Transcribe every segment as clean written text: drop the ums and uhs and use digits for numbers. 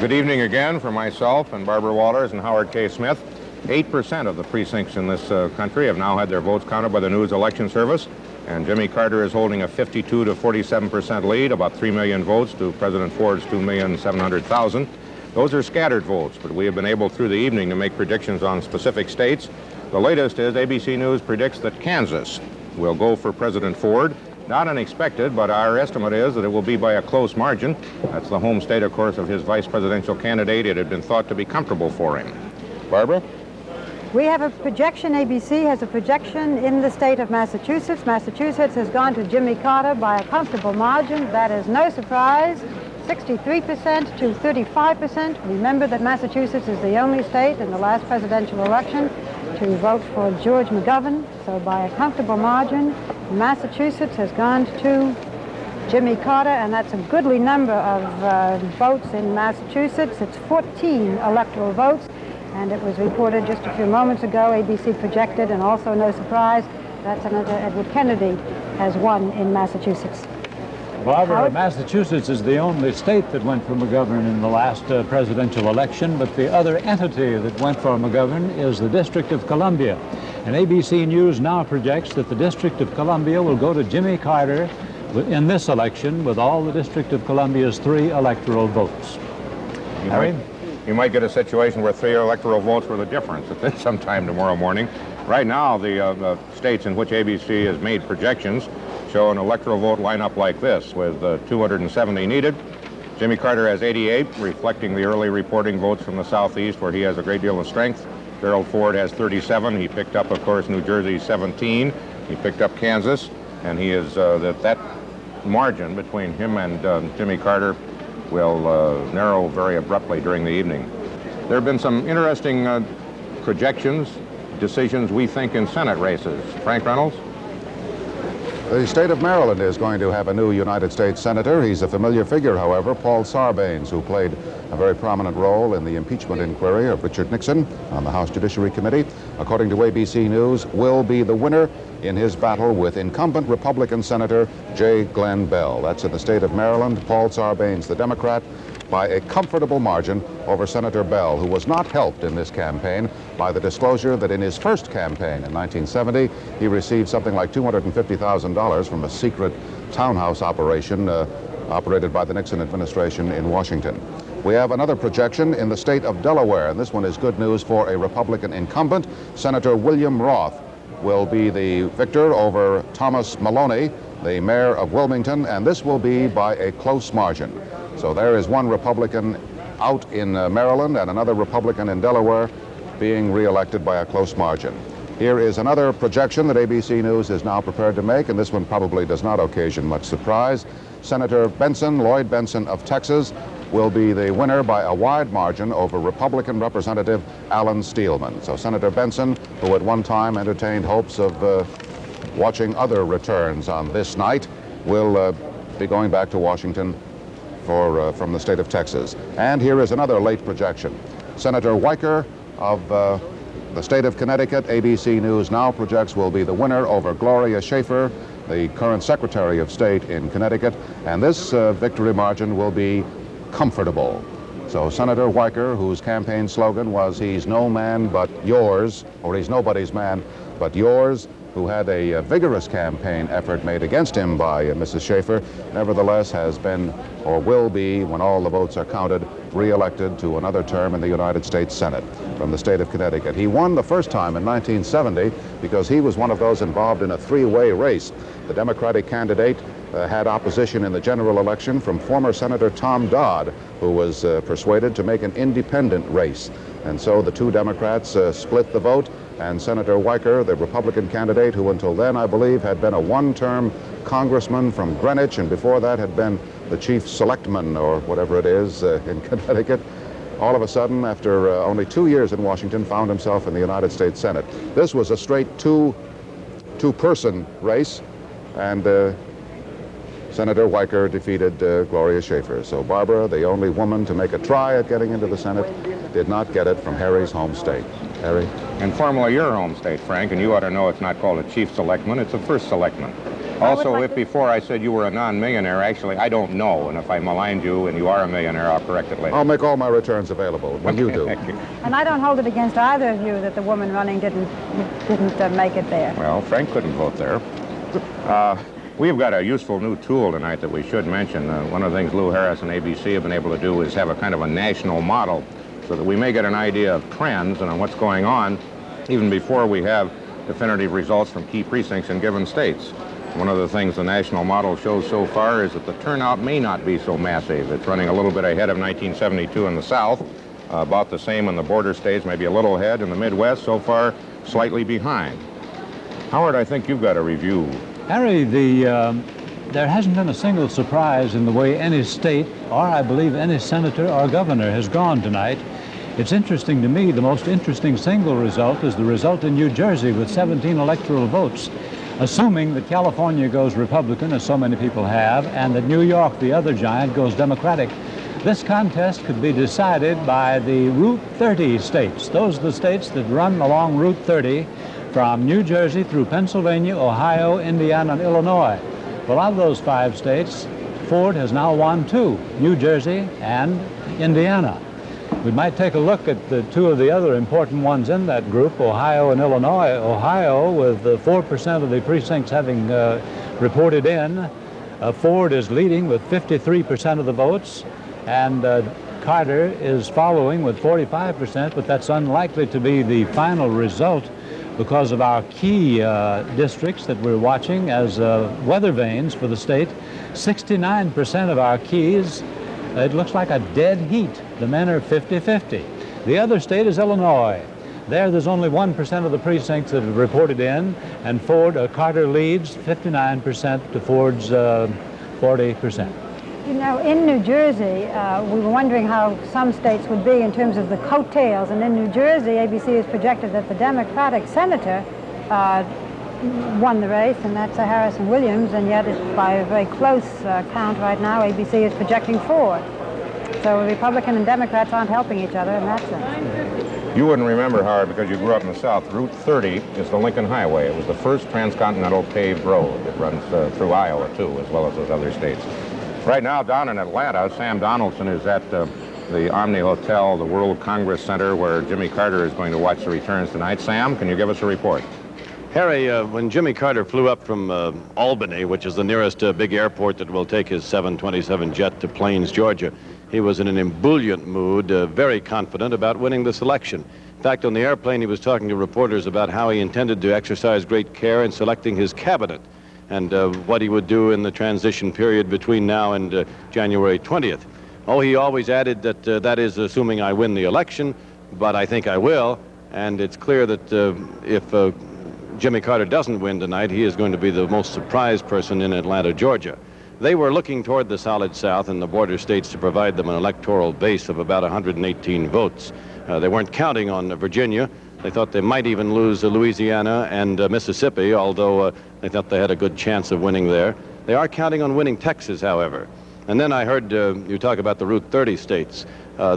Good evening again for myself and Barbara Walters and Howard K. Smith. 8% of the precincts in this country have now had their votes counted by the News Election Service, and Jimmy Carter is holding a 52 to 47% lead, about 3 million votes to President Ford's 2,700,000. Those are scattered votes, but we have been able through the evening to make predictions on specific states. The latest is ABC News predicts that Kansas will go for President Ford. Not unexpected, but our estimate is that it will be by a close margin. That's the home state, of course, of his vice presidential candidate. It had been thought to be comfortable for him. Barbara? We have a projection. ABC has a projection in the state of Massachusetts. Massachusetts has gone to Jimmy Carter by a comfortable margin. That is no surprise. 63% to 35%. Remember that Massachusetts is the only state in the last presidential election to vote for George McGovern. So by a comfortable margin, Massachusetts has gone to Jimmy Carter, and that's a goodly number of votes in Massachusetts. It's 14 electoral votes, and it was reported just a few moments ago, ABC projected, and also no surprise, that Senator Edward Kennedy has won in Massachusetts. Barbara, Massachusetts is the only state that went for McGovern in the last presidential election, but the other entity that went for McGovern is the District of Columbia. And ABC News now projects that the District of Columbia will go to Jimmy Carter in this election with all the District of Columbia's 3 electoral votes. You might get a situation where 3 electoral votes were the difference at some time tomorrow morning. Right now, the states in which ABC has made projections show an electoral vote lineup like this, with 270 needed. Jimmy Carter has 88, reflecting the early reporting votes from the Southeast, where he has a great deal of strength. Gerald Ford has 37. He picked up, of course, New Jersey 17. He picked up Kansas, and he is that margin between him and Jimmy Carter will narrow very abruptly during the evening. There have been some interesting projections, decisions, we think, in Senate races. Frank Reynolds? The state of Maryland is going to have a new United States Senator. He's a familiar figure, however, Paul Sarbanes, who played a very prominent role in the impeachment inquiry of Richard Nixon on the House Judiciary Committee. According to ABC News, will be the winner in his battle with incumbent Republican Senator J. Glenn Bell. That's in the state of Maryland. Paul Sarbanes, the Democrat, by a comfortable margin over Senator Bell, who was not helped in this campaign by the disclosure that in his first campaign in 1970, he received something like $250,000 from a secret townhouse operation operated by the Nixon administration in Washington. We have another projection in the state of Delaware, and this one is good news for a Republican incumbent. Senator William Roth will be the victor over Thomas Maloney, the mayor of Wilmington, and this will be by a close margin. So there is one Republican out in Maryland and another Republican in Delaware being reelected by a close margin. Here is another projection that ABC News is now prepared to make, and this one probably does not occasion much surprise. Senator Benson, Lloyd Benson of Texas, will be the winner by a wide margin over Republican Representative Alan Steelman. So Senator Benson, who at one time entertained hopes of watching other returns on this night, will be going back to Washington from the state of Texas. And here is another late projection. Senator Weicker of the state of Connecticut, ABC News now projects, will be the winner over Gloria Schaefer, the current Secretary of State in Connecticut, and this victory margin will be comfortable. So Senator Weicker, whose campaign slogan was "He's no man but yours," or "He's nobody's man but yours," who had a vigorous campaign effort made against him by Mrs. Schaefer, nevertheless has been, or will be, when all the votes are counted, re-elected to another term in the United States Senate from the state of Connecticut. He won the first time in 1970 because he was one of those involved in a 3-way race. The Democratic candidate had opposition in the general election from former Senator Tom Dodd, who was persuaded to make an independent race. And so the 2 Democrats split the vote, and Senator Weicker, the Republican candidate, who until then, I believe, had been a 1-term congressman from Greenwich, and before that had been the chief selectman, or whatever it is, in Connecticut, all of a sudden, after only 2 years in Washington, found himself in the United States Senate. This was a straight two-person race, and Senator Weicker defeated Gloria Schaefer. So Barbara, the only woman to make a try at getting into the Senate, did not get it from Harry's home state. Harry? And formerly your home state, Frank, and you ought to know it's not called a chief selectman, it's a first selectman. Also, if before I said you were a non-millionaire, actually, I don't know. And if I maligned you and you are a millionaire, I'll correct it later. I'll make all my returns available when you do. And I don't hold it against either of you that the woman running didn't make it there. Well, Frank couldn't vote there. We've got a useful new tool tonight that we should mention. One of the things Lou Harris and ABC have been able to do is have a kind of a national model so that we may get an idea of trends and on what's going on even before we have definitive results from key precincts in given states. One of the things the national model shows so far is that the turnout may not be so massive. It's running a little bit ahead of 1972 in the South, about the same in the border states, maybe a little ahead in the Midwest, so far slightly behind. Howard, I think you've got a review. Harry, there hasn't been a single surprise in the way any state, or I believe any senator or governor, has gone tonight. It's interesting to me, the most interesting single result is the result in New Jersey with 17 electoral votes. Assuming that California goes Republican, as so many people have, and that New York, the other giant, goes Democratic, this contest could be decided by the Route 30 states. Those are the states that run along Route 30 from New Jersey through Pennsylvania, Ohio, Indiana, and Illinois. Well, of those 5 states, Ford has now won 2, New Jersey and Indiana. We might take a look at the 2 of the other important ones in that group, Ohio and Illinois. Ohio, with 4% of the precincts having reported in, Ford is leading with 53% of the votes, and Carter is following with 45%, but that's unlikely to be the final result because of our key districts that we're watching as weather vanes for the state. 69% of our keys, it looks like a dead heat. The men are 50-50. The other state is Illinois. There's only 1% of the precincts that have reported in, and Carter leads 59% to Ford's 40%. You know, in New Jersey, we were wondering how some states would be in terms of the coattails, and in New Jersey, ABC has projected that the Democratic senator won the race, and that's Harrison Williams, and yet by a very close count right now, ABC is projecting Ford. So Republican and Democrats aren't helping each other in that sense. You wouldn't remember, Howard, because you grew up in the South. Route 30 is the Lincoln Highway. It was the first transcontinental paved road. It runs through Iowa, too, as well as those other states. Right now, down in Atlanta, Sam Donaldson is at the Omni Hotel, the World Congress Center, where Jimmy Carter is going to watch the returns tonight. Sam, can you give us a report? Harry, when Jimmy Carter flew up from Albany, which is the nearest big airport that will take his 727 jet to Plains, Georgia, he was in an ebullient mood, very confident about winning this election. In fact, on the airplane, he was talking to reporters about how he intended to exercise great care in selecting his cabinet and what he would do in the transition period between now and January 20th. Oh, he always added that that is assuming I win the election, but I think I will. And it's clear that if Jimmy Carter doesn't win tonight, he is going to be the most surprised person in Atlanta, Georgia. They were looking toward the Solid South and the border states to provide them an electoral base of about 118 votes. They weren't counting on Virginia. They thought they might even lose Louisiana and Mississippi, although they thought they had a good chance of winning there. They are counting on winning Texas, however. And then I heard you talk about the Route 30 states.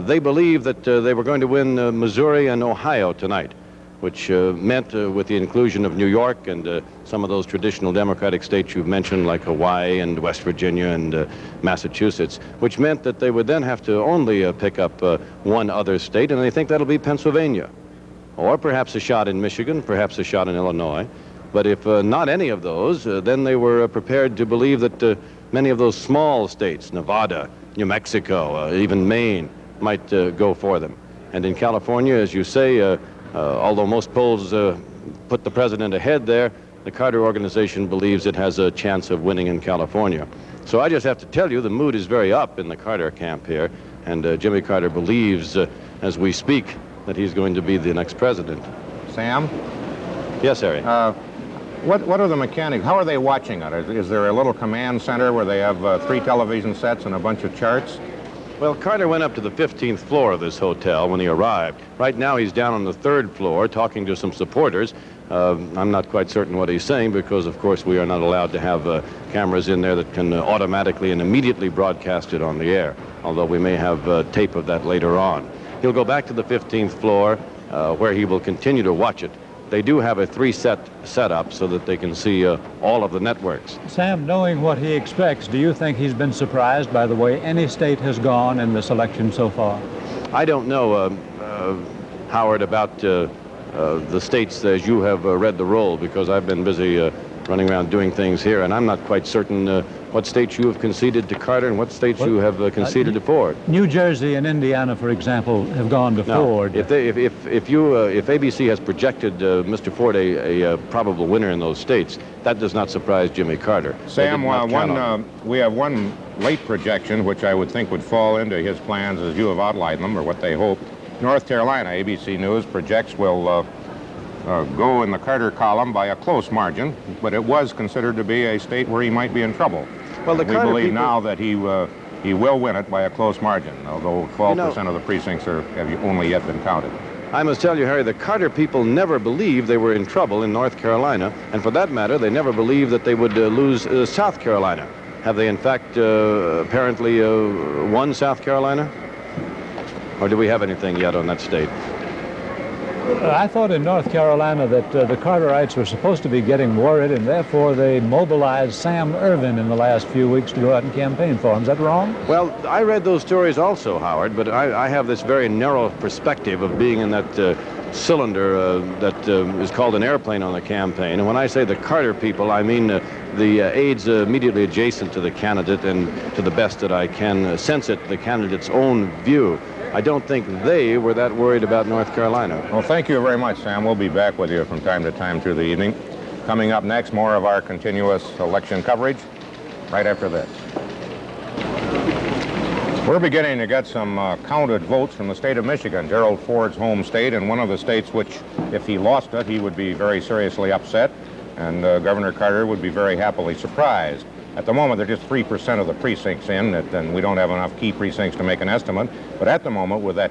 They believe that they were going to win Missouri and Ohio tonight, which meant with the inclusion of New York and some of those traditional Democratic states you've mentioned, like Hawaii and West Virginia and Massachusetts, which meant that they would then have to only pick up one other state, and they think that'll be Pennsylvania. Or perhaps a shot in Michigan, perhaps a shot in Illinois. But if not any of those, then they were prepared to believe that many of those small states, Nevada, New Mexico, even Maine, might go for them. And in California, as you say, although most polls put the president ahead there, the Carter organization believes it has a chance of winning in California. So I just have to tell you, the mood is very up in the Carter camp here, and Jimmy Carter believes, as we speak, that he's going to be the next president. Sam? Yes, Harry. What are the mechanics? How are they watching it? Is there a little command center where they have 3 television sets and a bunch of charts? Well, Carter went up to the 15th floor of this hotel when he arrived. Right now he's down on the 3rd floor talking to some supporters. I'm not quite certain what he's saying because, of course, we are not allowed to have cameras in there that can automatically and immediately broadcast it on the air, although we may have tape of that later on. He'll go back to the 15th floor where he will continue to watch it. they do have a 3-set setup so that they can see all of the networks. Sam, knowing what he expects, do you think he's been surprised by the way any state has gone in this election so far? I don't know, Howard, about the states as you have read the roll, because I've been busy running around doing things here, and I'm not quite certain what states you have conceded to Carter and what states you have conceded to Ford. New Jersey and Indiana, for example, have gone to Ford. If ABC has projected Mr. Ford a probable winner in those states, that does not surprise Jimmy Carter. Sam, we have one late projection, which I would think would fall into his plans as you have outlined them, or what they hope. North Carolina, ABC News projects will go in the Carter column by a close margin, but it was considered to be a state where he might be in trouble. Well, we believe now that he will win it by a close margin, although 12% of the precincts have only yet been counted. I must tell you, Harry, the Carter people never believed they were in trouble in North Carolina, and for that matter, they never believed that they would lose South Carolina. Have they, in fact, apparently won South Carolina? Or do we have anything yet on that state? I thought in North Carolina that the Carterites were supposed to be getting worried, and therefore they mobilized Sam Ervin in the last few weeks to go out and campaign for him. Is that wrong? Well, I read those stories also, Howard, but I have this very narrow perspective of being in that cylinder that is called an airplane on the campaign. And when I say the Carter people, I mean the aides immediately adjacent to the candidate, and to the best that I can sense it, the candidate's own view. I don't think they were that worried about North Carolina. Well, thank you very much, Sam. We'll be back with you from time to time through the evening. Coming up next, more of our continuous election coverage right after this. We're beginning to get some counted votes from the state of Michigan, Gerald Ford's home state, and one of the states which, if he lost it, he would be very seriously upset, and Governor Carter would be very happily surprised. At the moment, there are just 3% of the precincts in, and we don't have enough key precincts to make an estimate. But at the moment, with that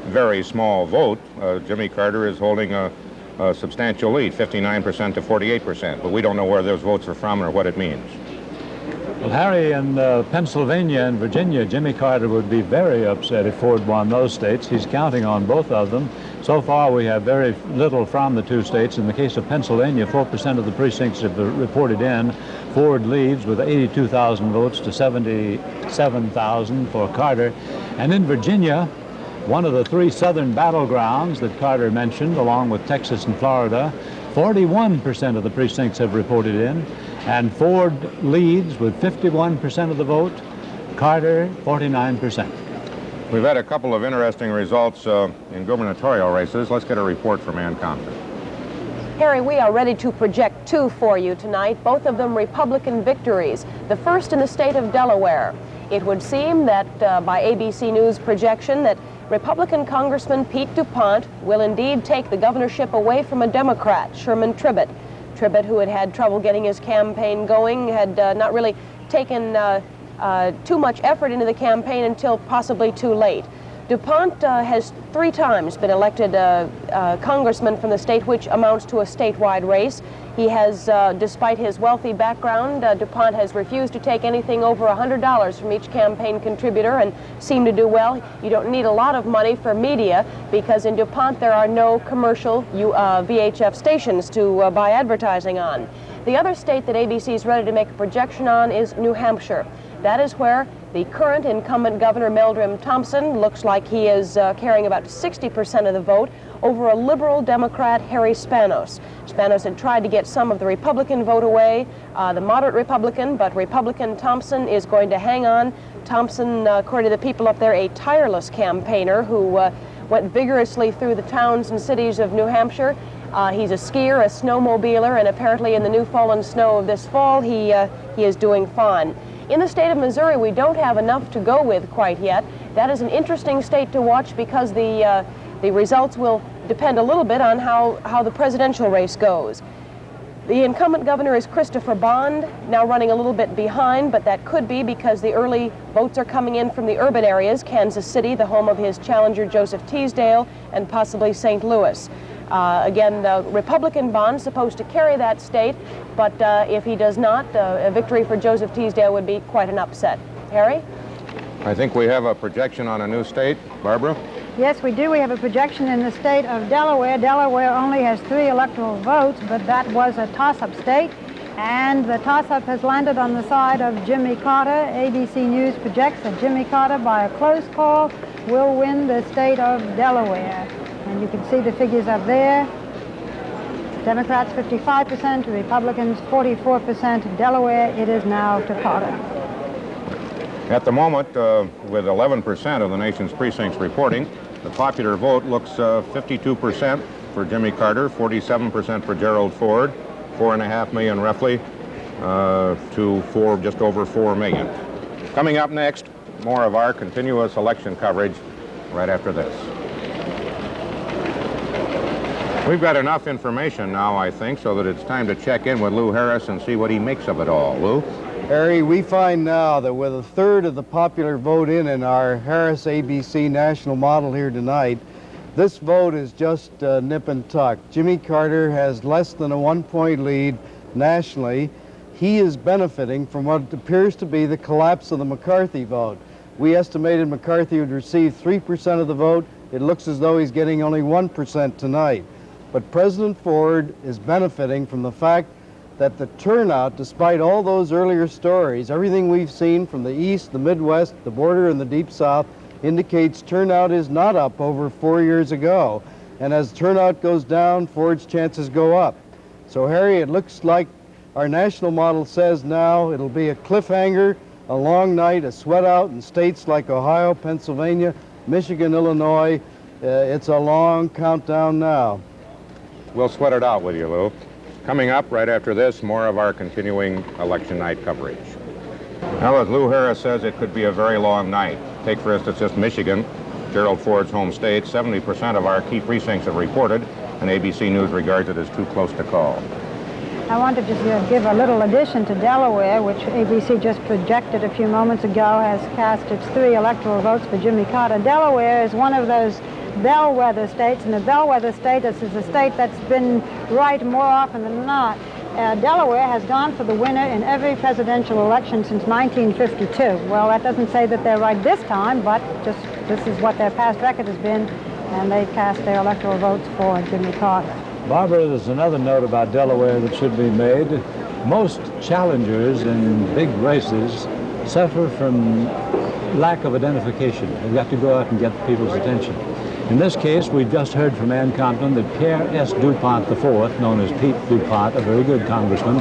very small vote, Jimmy Carter is holding a substantial lead, 59% to 48%. But we don't know where those votes are from or what it means. Well, Harry, in Pennsylvania and Virginia, Jimmy Carter would be very upset if Ford won those states. He's counting on both of them. So far, we have very little from the two states. In the case of Pennsylvania, 4% of the precincts have reported in. Ford leads with 82,000 votes to 77,000 for Carter. And in Virginia, one of the three southern battlegrounds that Carter mentioned, along with Texas and Florida, 41% of the precincts have reported in. And Ford leads with 51% of the vote, Carter 49%. We've had a couple of interesting results in gubernatorial races. Let's get a report from Ann Compton. Harry, we are ready to project two for you tonight, both of them Republican victories. The first in the state of Delaware. It would seem that by ABC News projection that Republican Congressman Pete DuPont will indeed take the governorship away from a Democrat, Sherman Tribbett. Tribbett, who had trouble getting his campaign going, had not really taken too much effort into the campaign until possibly too late. DuPont has 3 times been elected congressman from the state, which amounts to a statewide race. He has, despite his wealthy background, DuPont has refused to take anything over $100 from each campaign contributor and seemed to do well. You don't need a lot of money for media because in DuPont there are no commercial VHF stations to buy advertising on. The other state that ABC is ready to make a projection on is New Hampshire. That is where the current incumbent Governor Meldrum Thompson looks like he is carrying about 60% of the vote over a liberal Democrat, Harry Spanos. Spanos had tried to get some of the Republican vote away, the moderate Republican, but Republican Thompson is going to hang on. Thompson, according to the people up there, a tireless campaigner who went vigorously through the towns and cities of New Hampshire. He's a skier, a snowmobiler, and apparently in the new fallen snow of this fall, he is doing fine. In the state of Missouri, we don't have enough to go with quite yet. That is an interesting state to watch because the results will depend a little bit on how the presidential race goes. The incumbent governor is Christopher Bond, now running a little bit behind, but that could be because the early votes are coming in from the urban areas, Kansas City, the home of his challenger Joseph Teasdale, and possibly St. Louis. Again, the Republican Bond supposed to carry that state, but if he does not, a victory for Joseph Teasdale would be quite an upset. Harry? I think we have a projection on a new state. Barbara? Yes, we do. We have a projection in the state of Delaware. Delaware only has 3 electoral votes, but that was a toss-up state. And the toss-up has landed on the side of Jimmy Carter. ABC News projects that Jimmy Carter, by a close call, will win the state of Delaware. And you can see the figures up there. Democrats 55%, Republicans 44%. Delaware, it is now to Carter. At the moment, with 11% of the nation's precincts reporting, the popular vote looks 52% for Jimmy Carter, 47% for Gerald Ford, 4.5 million roughly, to just over 4 million. Coming up next, more of our continuous election coverage right after this. We've got enough information now, I think, so that it's time to check in with Lou Harris and see what he makes of it all. Lou? Harry, we find now that with 1/3 of the popular vote in our Harris ABC national model here tonight, this vote is just nip and tuck. Jimmy Carter has less than a 1-point lead nationally. He is benefiting from what appears to be the collapse of the McCarthy vote. We estimated McCarthy would receive 3% of the vote. It looks as though he's getting only 1% tonight. But President Ford is benefiting from the fact that the turnout, despite all those earlier stories, everything we've seen from the East, the Midwest, the border, and the Deep South, indicates turnout is not up over 4 years ago. And as turnout goes down, Ford's chances go up. So, Harry, it looks like our national model says now it'll be a cliffhanger, a long night, a sweat out in states like Ohio, Pennsylvania, Michigan, Illinois. It's a long countdown now. We'll sweat it out with you, Lou. Coming up right after this, more of our continuing election night coverage. Now, as Lou Harris says, it could be a very long night. Take, for instance, just Michigan, Gerald Ford's home state. 70% of our key precincts have reported, and ABC News regards it as too close to call. I wanted to give a little addition to Delaware, which ABC just projected a few moments ago, has cast its 3 electoral votes for Jimmy Carter. Delaware is one of those bellwether states, and a bellwether state is a state that's been right more often than not. Delaware has gone for the winner in every presidential election since 1952. Well, that doesn't say that they're right this time, but just this is what their past record has been, and they cast their electoral votes for Jimmy Carter. Barbara, there's another note about Delaware that should be made. Most challengers in big races suffer from lack of identification. They've got to go out and get people's attention. In this case, we've just heard from Ann Compton that Pierre S. DuPont IV, known as Pete DuPont, a very good congressman,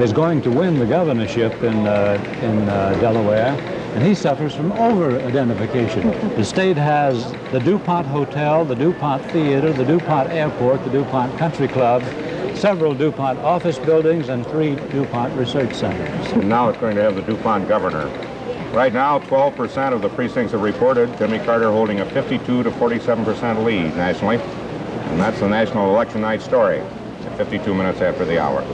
is going to win the governorship in Delaware, and he suffers from over-identification. The state has the DuPont Hotel, the DuPont Theater, the DuPont Airport, the DuPont Country Club, several DuPont office buildings, and 3 DuPont research centers. And now it's going to have the DuPont governor. Right now, 12% of the precincts have reported, Jimmy Carter holding a 52 to 47% lead nationally. And that's the national election night story at 52 minutes after the hour.